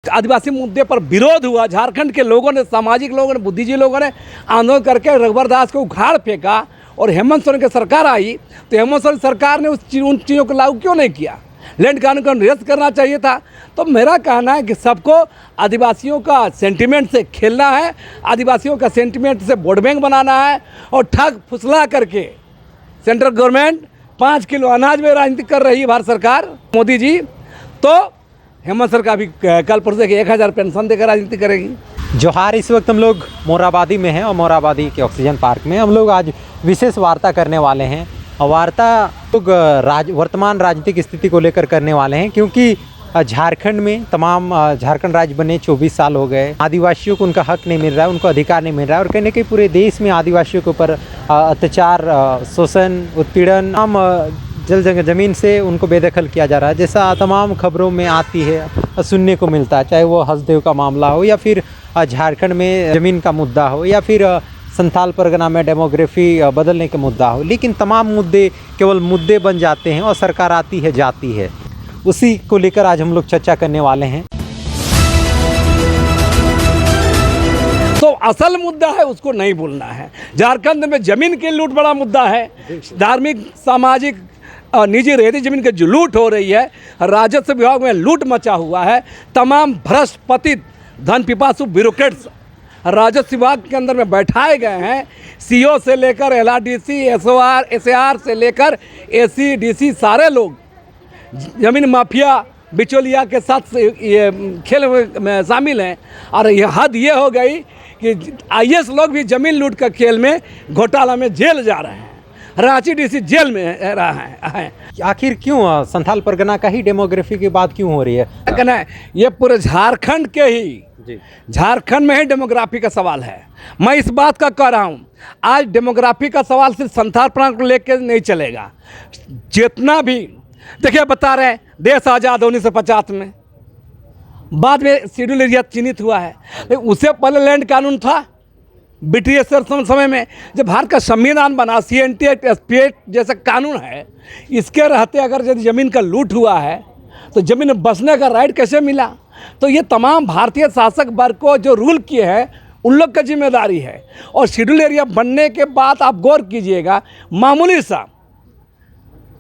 आदिवासी मुद्दे पर विरोध हुआ। झारखंड के लोगों ने, सामाजिक लोगों ने, बुद्धिजीवी लोगों ने आंदोलन करके रघुवर दास को उखाड़ फेंका और हेमंत सोरेन की सरकार आई तो हेमंत सोरेन सरकार ने उन चीज़ों को लागू क्यों नहीं किया? लैंड कानून को निरस्त करना चाहिए था। तो मेरा कहना है कि सबको आदिवासियों का सेंटिमेंट से खेलना है, आदिवासियों का सेंटिमेंट से वोट बैंक बनाना है और ठग फुसला करके सेंट्रल गवर्नमेंट 5 किलो अनाज में राजनीति कर रही है भारत सरकार मोदी जी, तो हेमंत सरकार भी कल परसों के 1000 पेंशन देकर राजनीति करेगी। जोहार, इस वक्त हम लोग मोराबादी में हैं और मोराबादी के ऑक्सीजन पार्क में हम लोग आज विशेष वार्ता करने वाले हैं। वार्ता लोग वर्तमान राजनीतिक स्थिति को लेकर करने वाले हैं, क्योंकि झारखंड में तमाम झारखंड राज्य बने 24 साल हो गए, आदिवासियों को उनका हक नहीं मिल रहा है, उनको अधिकार नहीं मिल रहा है और कहीं ना कहीं पूरे देश में आदिवासियों के ऊपर अत्याचार, शोषण, उत्पीड़न, ज़मीन से उनको बेदखल किया जा रहा है, जैसा तमाम खबरों में आती है, सुनने को मिलता है। चाहे वो हसदेव का मामला हो या फिर झारखंड में ज़मीन का मुद्दा हो या फिर संथाल परगना में डेमोग्राफी बदलने का मुद्दा हो, लेकिन तमाम मुद्दे केवल मुद्दे बन जाते हैं और सरकार आती है जाती है। उसी को लेकर आज हम लोग चर्चा करने वाले हैं। तो असल मुद्दा है उसको नहीं भूलना है। झारखंड में जमीन की लूट बड़ा मुद्दा है, धार्मिक, सामाजिक और निजी रेती जमीन की जो लूट हो रही है, राजस्व विभाग में लूट मचा हुआ है। तमाम भ्रष्ट पतित धन पिपासु ब्यूरोक्रेट्स राजस्व विभाग के अंदर में बैठाए गए हैं। सीओ से लेकर LRDC, SAR से लेकर ACDC सारे लोग जमीन माफिया बिचौलिया के साथ ये खेल में शामिल हैं। और ये हद ये हो गई कि IAS लोग भी जमीन लूट का खेल में घोटाला में जेल जा रहे हैं। रांची DC जेल में रहा है। आखिर क्यों संथाल परगना का ही डेमोग्राफी की बात क्यों हो रही है? कहना है ये पूरे झारखंड के ही, झारखंड में ही डेमोग्राफी का सवाल है। मैं इस बात का कह रहा हूँ, आज डेमोग्राफी का सवाल सिर्फ संथाल परगना को लेकर नहीं चलेगा। जितना भी देखिए, बता रहे हैं देश आज़ाद 1950 में, बाद में शेड्यूल एरिया चिन्हित हुआ है, लेकिन उससे पहले लैंड कानून था। ब्रिटिश समय में जब भारत का संविधान बना, CNT एक्ट, SP एक्ट जैसा कानून है, इसके रहते अगर यदि ज़मीन का लूट हुआ है तो ज़मीन में बसने का राइट कैसे मिला? तो ये तमाम भारतीय शासक वर्ग को जो रूल किए हैं उन लोग का जिम्मेदारी है। और शेड्यूल एरिया बनने के बाद आप गौर कीजिएगा, मामूली सा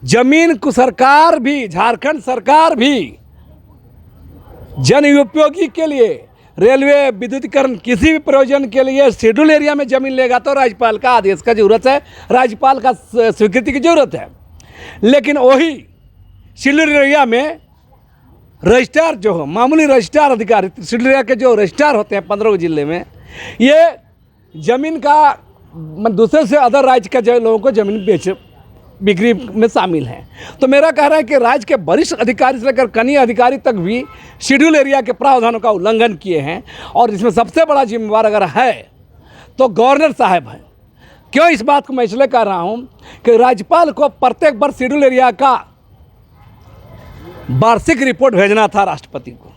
जमीन को सरकार भी, झारखंड सरकार भी जन उपयोगी के लिए, रेलवे, विद्युतीकरण, किसी भी प्रयोजन के लिए शेड्यूल एरिया में ज़मीन लेगा तो राज्यपाल का आदेश का ज़रूरत है, राज्यपाल का स्वीकृति की ज़रूरत है। लेकिन वही शेड्यूल एरिया में रजिस्ट्रार जो हो, मामूली रजिस्ट्रार अधिकारी, शेड्यूल एरिया के जो रजिस्ट्रार होते हैं 15 जिले में, ये ज़मीन का दूसरे से अदर राज्य के जो लोगों को ज़मीन बिक्री में शामिल हैं। तो मेरा कहना है कि राज्य के वरिष्ठ अधिकारी से लेकर कनीय अधिकारी तक भी शेड्यूल एरिया के प्रावधानों का उल्लंघन किए हैं। और इसमें सबसे बड़ा जिम्मेवार अगर है तो गवर्नर साहब हैं। क्यों इस बात को मैं इसलिए कह रहा हूं कि राज्यपाल को प्रत्येक वर्ष शेड्यूल एरिया का वार्षिक रिपोर्ट भेजना था राष्ट्रपति को।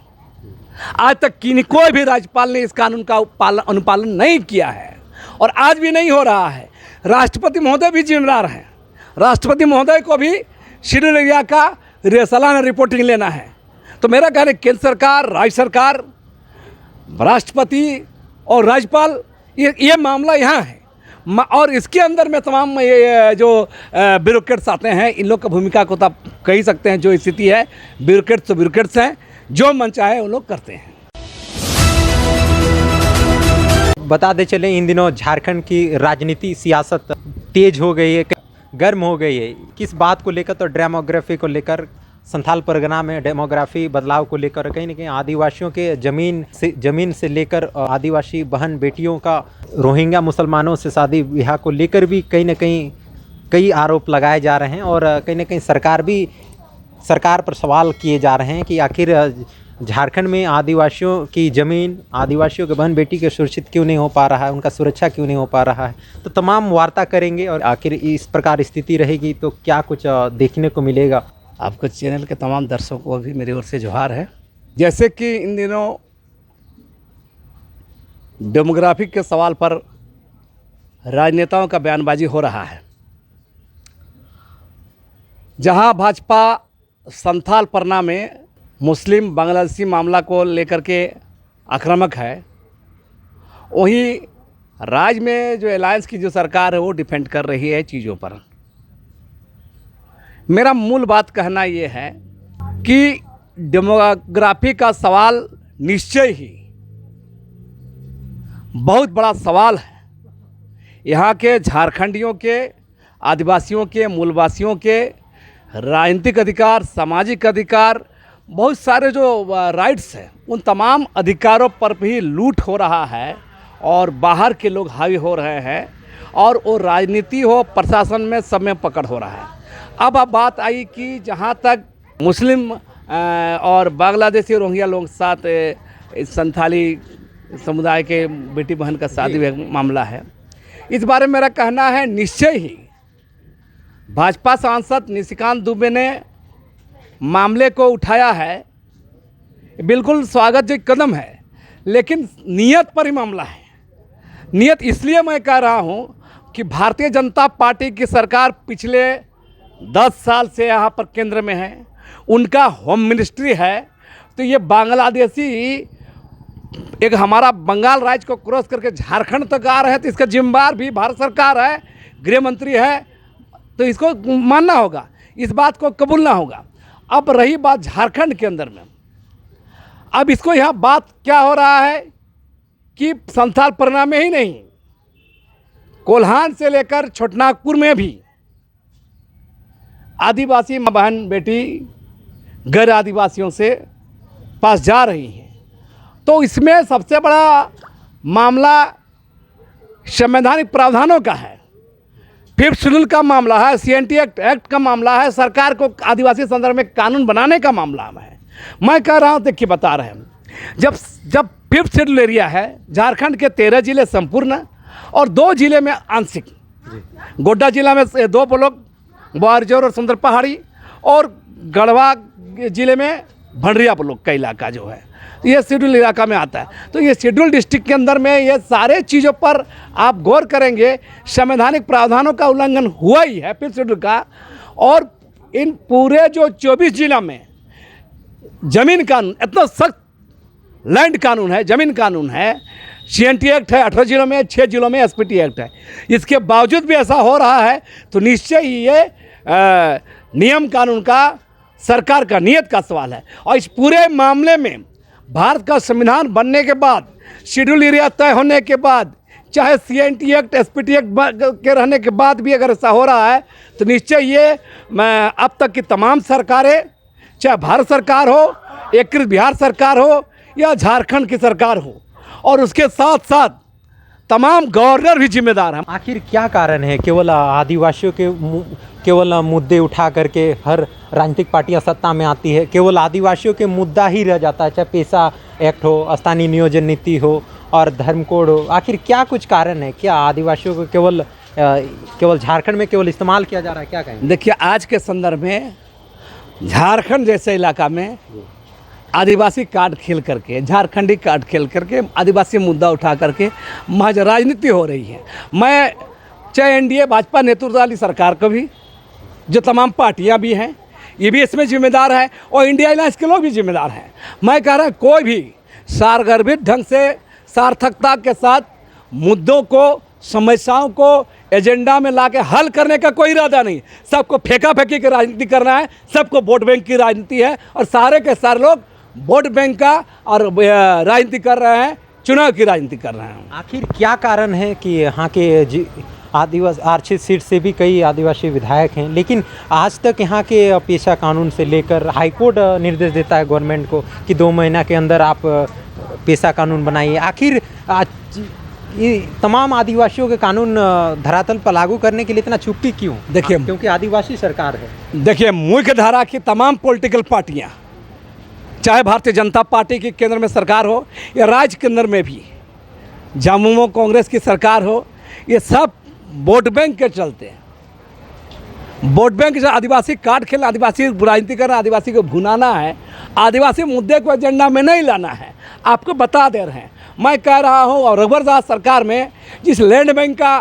आज तक कोई भी राज्यपाल ने इस कानून का अनुपालन नहीं किया है और आज भी नहीं हो रहा है। राष्ट्रपति महोदय भी जिम्मेदार हैं। राष्ट्रपति महोदय को भी शेड्यूल एरिया का सालाना रिपोर्टिंग लेना है। तो मेरा कहना है केंद्र सरकार, राज्य सरकार, राष्ट्रपति और राज्यपाल, ये मामला यहाँ है। और इसके अंदर में तमाम ये जो ब्यूरोक्रेट्स आते हैं, इन लोग की भूमिका को तो आप कह ही सकते हैं। जो स्थिति है, ब्यूरोक्रेट्स तो ब्यूरोक्रेट्स हैं, जो मन चाहे वो लोग करते हैं। बता दे चले, इन दिनों झारखंड की राजनीति, सियासत तेज हो गई है, गर्म हो गई है। किस बात को लेकर? तो डेमोग्राफी को लेकर, संथाल परगना में डेमोग्राफी बदलाव को लेकर, कहीं ना कहीं आदिवासियों के ज़मीन से लेकर आदिवासी बहन बेटियों का रोहिंग्या मुसलमानों से शादी ब्याह को लेकर भी कहीं ना कहीं कई आरोप लगाए जा रहे हैं और कहीं ना कहीं सरकार पर सवाल किए जा रहे हैं कि आखिर झारखंड में आदिवासियों की ज़मीन, आदिवासियों के बहन बेटी के सुरक्षित क्यों नहीं हो पा रहा है, उनका सुरक्षा क्यों नहीं हो पा रहा है। तो तमाम वार्ता करेंगे और आखिर इस प्रकार स्थिति रहेगी तो क्या कुछ देखने को मिलेगा। आपको चैनल के तमाम दर्शकों को भी मेरी ओर से जोहार है। जैसे कि इन दिनों डेमोग्राफी के सवाल पर राजनेताओं का बयानबाजी हो रहा है, जहां भाजपा संथाल परगना में मुस्लिम बांग्लादेशी मामला को लेकर के आक्रामक है, वहीं राज्य में जो अलायंस की जो सरकार है वो डिफेंड कर रही है चीज़ों पर। मेरा मूल बात कहना ये है कि डेमोग्राफी का सवाल निश्चय ही बहुत बड़ा सवाल है। यहाँ के झारखंडियों के, आदिवासियों के, मूलवासियों के राजनीतिक अधिकार, सामाजिक अधिकार, बहुत सारे जो राइट्स हैं उन तमाम अधिकारों पर भी लूट हो रहा है और बाहर के लोग हावी हो रहे हैं और वो राजनीति हो, प्रशासन में सब में पकड़ हो रहा है। अब बात आई कि जहाँ तक मुस्लिम और बांग्लादेशी रोहिंग्या लोग साथ संथाली समुदाय के बेटी बहन का शादी मामला है, इस बारे में मेरा कहना है निश्चय ही भाजपा सांसद निशिकांत दुबे ने मामले को उठाया है, बिल्कुल स्वागतयोग्य कदम है, लेकिन नीयत पर ही मामला है। नीयत इसलिए मैं कह रहा हूँ कि भारतीय जनता पार्टी की सरकार पिछले 10 साल से यहाँ पर केंद्र में है, उनका होम मिनिस्ट्री है, तो ये बांग्लादेशी एक हमारा बंगाल राज्य को क्रॉस करके झारखंड तक आ रहे हैं, तो इसका जिम्मेदार भी भारत सरकार है, गृह मंत्री है, तो इसको मानना होगा, इस बात को कबूलना होगा। अब रही बात झारखंड के अंदर में, अब इसको यहाँ बात क्या हो रहा है कि संथाल परगना में ही नहीं, कोल्हान से लेकर छोटनागपुर में भी आदिवासी बहन बेटी गैर आदिवासियों से पास जा रही हैं। तो इसमें सबसे बड़ा मामला संवैधानिक प्रावधानों का है, 5th शेड्यूल का मामला है, CNT एक्ट का मामला है, सरकार को आदिवासी संदर्भ में कानून बनाने का मामला है। मैं कह रहा हूँ, देखिए बता रहे हैं, जब 5th शेड्यूल एरिया है, झारखंड के 13 जिले संपूर्ण और 2 जिले में आंशिक, गोड्डा जिला में 2 ब्लॉक, बोआरजोर और सुंदर पहाड़ी, और गढ़वा जिले में भंडरिया ब्लॉक का इलाका जो है ये शेड्यूल इलाका में आता है। तो ये शेड्यूल डिस्ट्रिक्ट के अंदर में ये सारे चीज़ों पर आप गौर करेंगे, संवैधानिक प्रावधानों का उल्लंघन हुआ ही है 5th शेड्यूल का। और इन पूरे जो 24 जिला में जमीन कानून, इतना सख्त लैंड कानून है, जमीन कानून है, CNT एक्ट है 18 जिलों में, 6 जिलों में SPT एक्ट है, इसके बावजूद भी ऐसा हो रहा है, तो निश्चय ही ये नियम कानून का, सरकार का नीयत का सवाल है। और इस पूरे मामले में भारत का संविधान बनने के बाद, शेड्यूल एरिया तय होने के बाद, चाहे CNT एक्ट SPT एक्ट के रहने के बाद भी अगर ऐसा हो रहा है, तो निश्चय ये अब तक की तमाम सरकारें, चाहे भारत सरकार हो, एकीकृत बिहार सरकार हो या झारखंड की सरकार हो, और उसके साथ साथ तमाम गवर्नर भी जिम्मेदार हैं। आखिर क्या कारण है केवल आदिवासियों के केवल मुद्दे उठा करके हर राजनीतिक पार्टियां सत्ता में आती है, केवल आदिवासियों के मुद्दा ही रह जाता है, चाहे पेशा एक्ट हो, स्थानीय नियोजन नीति हो और धर्म कोड हो। आखिर क्या कुछ कारण है? क्या आदिवासियों को केवल झारखंड में केवल इस्तेमाल किया जा रहा है, क्या कहेंगे? देखिए, आज के संदर्भ में झारखंड जैसे इलाका में आदिवासी कार्ड खेल करके, झारखंडी कार्ड खेल करके, आदिवासी मुद्दा उठा करके महज राजनीति हो रही है। मैं चाहे NDA भाजपा नेतृत्व वाली सरकार को भी, जो तमाम पार्टियां भी हैं, ये भी इसमें जिम्मेदार है, और इंडिया अलायंस के लोग भी जिम्मेदार हैं। मैं कह रहा हूँ, कोई भी सारगर्भित ढंग से, सार्थकता के साथ मुद्दों को, समस्याओं को एजेंडा में लाके हल करने का कोई इरादा नहीं। सबको फेंका फेंकी की राजनीति करना है, सबको वोट बैंक की राजनीति है, और सारे के सारे लोग वोट बैंक का और राजनीति कर रहे हैं, चुनाव की राजनीति कर रहे हैं। आखिर क्या कारण है कि यहाँ के आदिवासी आरक्षित सीट से भी कई आदिवासी विधायक हैं, लेकिन आज तक यहाँ के पेशा कानून से लेकर हाईकोर्ट निर्देश देता है गवर्नमेंट को कि 2 महीना के अंदर आप पेशा कानून बनाइए। आखिर ये तमाम आदिवासियों के कानून धरातल पर लागू करने के लिए इतना चुप्पी क्यों? देखिए, क्योंकि आदिवासी सरकार है। देखिए, मुख्य धारा की तमाम पॉलिटिकल पार्टियाँ, चाहे भारतीय जनता पार्टी की केंद्र में सरकार हो या राज्य के अंदर में भी जम्मू कांग्रेस की सरकार हो, ये सब वोट बैंक के चलते हैं। वोट बैंक से आदिवासी कार्ड खेलना, आदिवासी राजनीति करना, आदिवासी को भुनाना है, आदिवासी मुद्दे को एजेंडा में नहीं लाना है। आपको बता दे रहे हैं, मैं कह रहा हूँ, और रघुवर दास सरकार में जिस लैंड बैंक का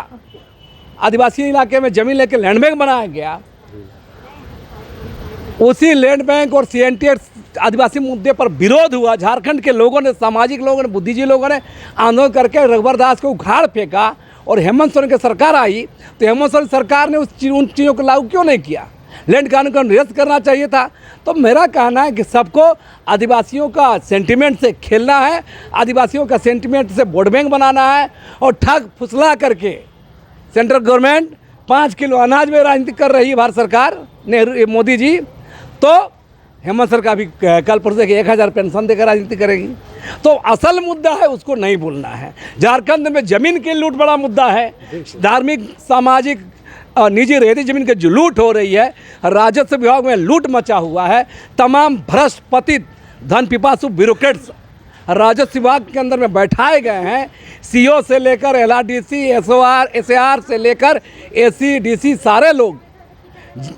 आदिवासी इलाके में जमीन लेकर लैंड बैंक बनाया गया, उसी लैंड बैंक और CNT आदिवासी मुद्दे पर विरोध हुआ, झारखंड के लोगों ने, सामाजिक लोगों ने, बुद्धिजीवी लोगों ने आंदोलन करके रघुवर दास को उखाड़ फेंका और हेमंत सोरेन की सरकार आई, तो हेमंत सोरेन सरकार ने उन चीज़ों को लागू क्यों नहीं किया? लैंड कानून को निरस्त करना चाहिए था। तो मेरा कहना है कि सबको आदिवासियों का सेंटिमेंट से खेलना है, आदिवासियों का सेंटिमेंट से वोट बैंक बनाना है और ठग फुसला करके सेंट्रल गवर्नमेंट 5 किलो अनाज में राजनीति कर रही है भारत सरकार, नेहरू मोदी जी, तो हेमंत सरकार भी कल परसों के 1000 पेंशन देकर राजनीति करेगी। तो असल मुद्दा है उसको नहीं भूलना है। झारखंड में ज़मीन की लूट बड़ा मुद्दा है, धार्मिक, सामाजिक और निजी रेती जमीन की जो लूट हो रही है, राजस्व विभाग में लूट मचा हुआ है। तमाम भ्रष्ट पतित धन पिपासु ब्यूरोक्रेट्स राजस्व विभाग के अंदर में बैठाए गए हैं। सीओ से लेकर एलआरडीसी, एसओआर, एसएआर से लेकर एसी, डीसी, सारे लोग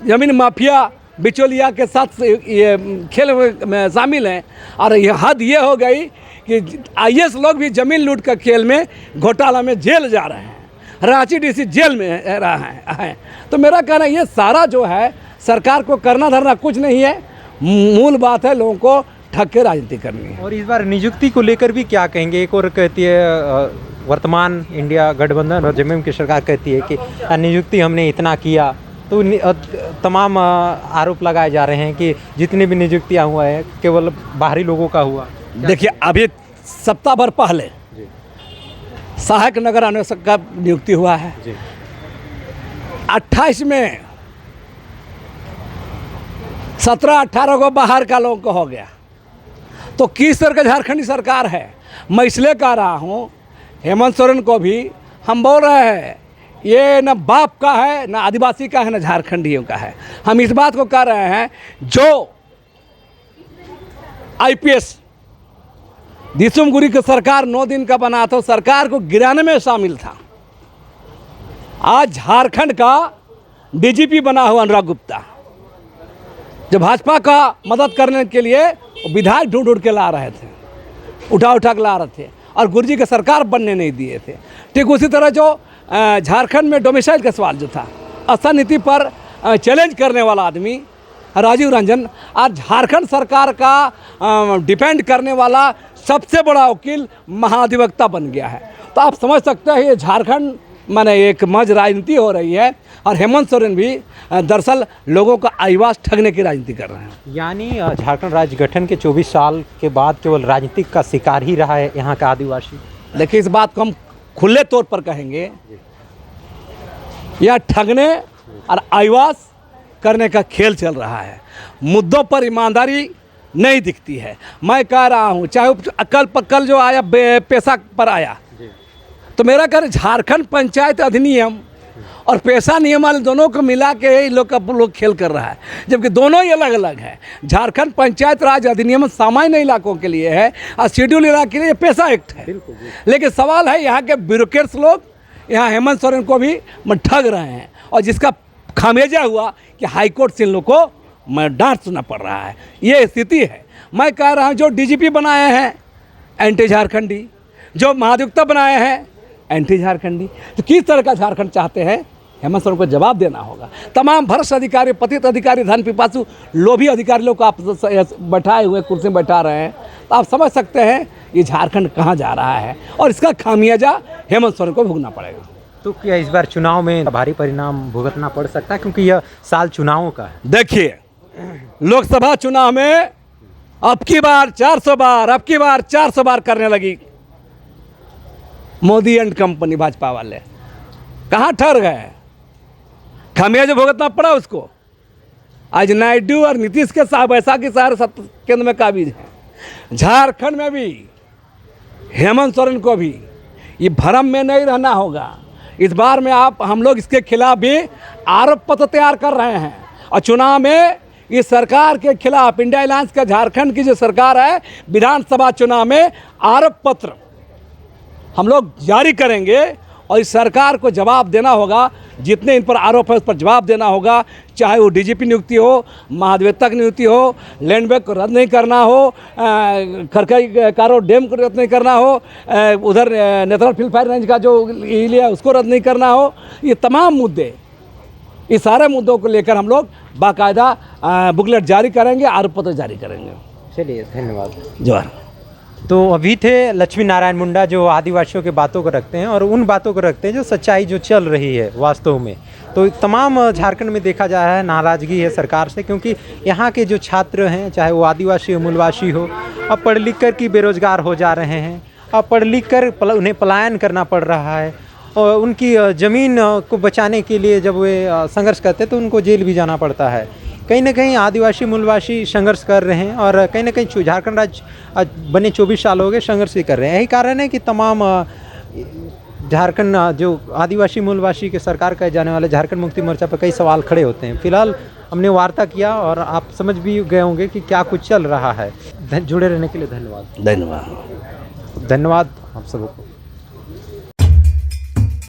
जमीन माफिया बिचौलिया के साथ ये खेल में शामिल हैं। और ये हद ये हो गई कि आईएएस लोग भी जमीन लूट का खेल में, घोटाला में जेल जा रहे हैं। रांची डीसी जेल में रहा है। तो मेरा कहना ये सारा जो है सरकार को करना धरना कुछ नहीं है, मूल बात है लोगों को ठग के राजनीति करनी है। और इस बार नियुक्ति को लेकर भी क्या कहेंगे? एक और कहती है वर्तमान इंडिया गठबंधन और जेएमएम की सरकार कहती है कि नियुक्ति हमने इतना किया, तो तमाम आरोप लगाए जा रहे हैं कि जितनी भी नियुक्तियाँ हुआ है केवल बाहरी लोगों का हुआ। देखिए, अभी सप्ताह भर पहले सहायक नगर अन्वेषक का नियुक्ति हुआ है। 28 में 17-18 को बाहर का लोगों को हो गया। तो किस तरह का झारखंडी सरकार है? मैं इसलिए कह रहा हूँ, हेमंत सोरेन को भी हम बोल रहे हैं ये न बाप का है, न आदिवासी का है, न झारखंडियों का है। हम इस बात को कह रहे हैं, जो आईपीएस दिसुम गुरी की सरकार 9 दिन का बना था, सरकार को गिराने में शामिल था। आज झारखंड का डीजीपी बना हुआ अनुराग गुप्ता, जो भाजपा का मदद करने के लिए विधायक ढूंढ ढूंढ के ला रहे थे, उठा उठा के ला रहे थे और गुरुजी की सरकार बनने नहीं दिए थे। ठीक उसी तरह जो झारखंड में डोमिसाइल का सवाल जो था, आस्था नीति पर चैलेंज करने वाला आदमी राजीव रंजन, आज झारखंड सरकार का डिपेंड करने वाला सबसे बड़ा वकील महाधिवक्ता बन गया है। तो आप समझ सकते हैं ये झारखंड माने एक मज राजनीति हो रही है और हेमंत सोरेन भी दरअसल लोगों का आईवास ठगने की राजनीति कर रहे हैं। यानी झारखंड राज्य गठन के 24 साल के बाद केवल राजनीतिक का शिकार ही रहा है यहाँ का आदिवासी। देखिए, इस बात को हम खुले तौर पर कहेंगे, यह ठगने और आईवास करने का खेल चल रहा है। मुद्दों पर ईमानदारी नहीं दिखती है। मैं कह रहा हूँ, चाहे अकल पक्कल जो आया पैसा पर आया, तो मेरा कह झारखंड पंचायत अधिनियम और पैसा नियम वाले दोनों को मिला के ही लोग खेल कर रहा है, जबकि दोनों ही अलग अलग है। झारखंड पंचायत राज अधिनियम सामान्य इलाकों के लिए है और शेड्यूल इलाके के लिए पैसा एक्ट है। लेकिन सवाल है यहाँ के ब्यूरोक्रेट्स लोग यहाँ हेमंत सोरेन को भी ठग रहे हैं, और जिसका खामियाजा हुआ कि हाईकोर्ट से इन लोग को डांट सुनना पड़ रहा है। ये स्थिति है। मैं कह रहा हूँ, जो डीजीपी बनाए हैं एंटी झारखंडी, जो महाधिवक्ता बनाए हैं एंटी झारखंडी, तो किस तरह का झारखंड चाहते हैं? हेमंत सोरेन को जवाब देना होगा। तमाम भ्रष्ट अधिकारी, पतित अधिकारी, धन पिपासु, लोभी अधिकारी लोग को आप बैठाए हुए कुर्सी में बैठा रहे हैं, तो आप समझ सकते हैं ये झारखंड कहाँ जा रहा है, और इसका खामियाजा हेमंत सोरेन को भुगतना पड़ेगा। तो क्या इस बार चुनाव में भारी परिणाम भुगतना पड़ सकता है, क्योंकि यह साल चुनावों का है? देखिए, लोकसभा चुनाव में अब की बार 400 बार करने लगी मोदी एंड कंपनी, भाजपा वाले कहाँ ठहर गए? खामियाजा भुगतना पड़ा उसको। आज नायडू और नीतीश के साथ ऐसा कि सारे केंद्र में काबिज हैं। झारखंड में भी हेमंत सोरेन को भी ये भ्रम में नहीं रहना होगा। इस बार में हम लोग इसके खिलाफ भी आरोप पत्र तैयार कर रहे हैं, और चुनाव में इस सरकार के खिलाफ, इंडिया अलायंस का झारखंड की जो सरकार है, विधानसभा चुनाव में आरोप पत्र हम लोग जारी करेंगे, और इस सरकार को जवाब देना होगा। जितने इन पर आरोप है उस पर जवाब देना होगा, चाहे वो डीजीपी नियुक्ति हो, महाधिवक्ता की नियुक्ति हो, लैंड बैंक को रद्द नहीं करना हो, खरकई कारो डैम को रद्द नहीं करना हो, उधर नेथरल फिल्फायर रेंज का जो लिया उसको रद्द नहीं करना हो। ये तमाम मुद्दे, इस सारे मुद्दों को लेकर हम लोग बाकायदा बुकलेट जारी करेंगे, आरोप पत्र जारी करेंगे। चलिए, धन्यवाद। जोहार। तो अभी थे लक्ष्मी नारायण मुंडा, जो आदिवासियों के बातों को रखते हैं और उन बातों को रखते हैं जो सच्चाई जो चल रही है वास्तव में। तो तमाम झारखंड में देखा जा रहा है नाराज़गी है सरकार से, क्योंकि यहाँ के जो छात्र हैं, चाहे वो आदिवासी हो मूलवासी हो, अब पढ़ लिख कर की बेरोजगार हो जा रहे हैं। अब पढ़ लिख कर उन्हें पलायन करना पड़ रहा है और उनकी ज़मीन को बचाने के लिए जब वे संघर्ष करते हैं तो उनको जेल भी जाना पड़ता है। कहीं ना कहीं आदिवासी मूलवासी संघर्ष कर रहे हैं और कहीं ना कहीं झारखंड राज्य आज बने 24 साल हो गए संघर्ष भी कर रहे हैं। यही कारण है कि तमाम झारखंड जो आदिवासी मूलवासी के सरकार कहे जाने वाले झारखंड मुक्ति मोर्चा पर कई सवाल खड़े होते हैं। फिलहाल हमने वार्ता किया और आप समझ भी गए होंगे कि क्या कुछ चल रहा है। जुड़े रहने के लिए धन्यवाद। धन्यवाद। धन्यवाद आप सबको।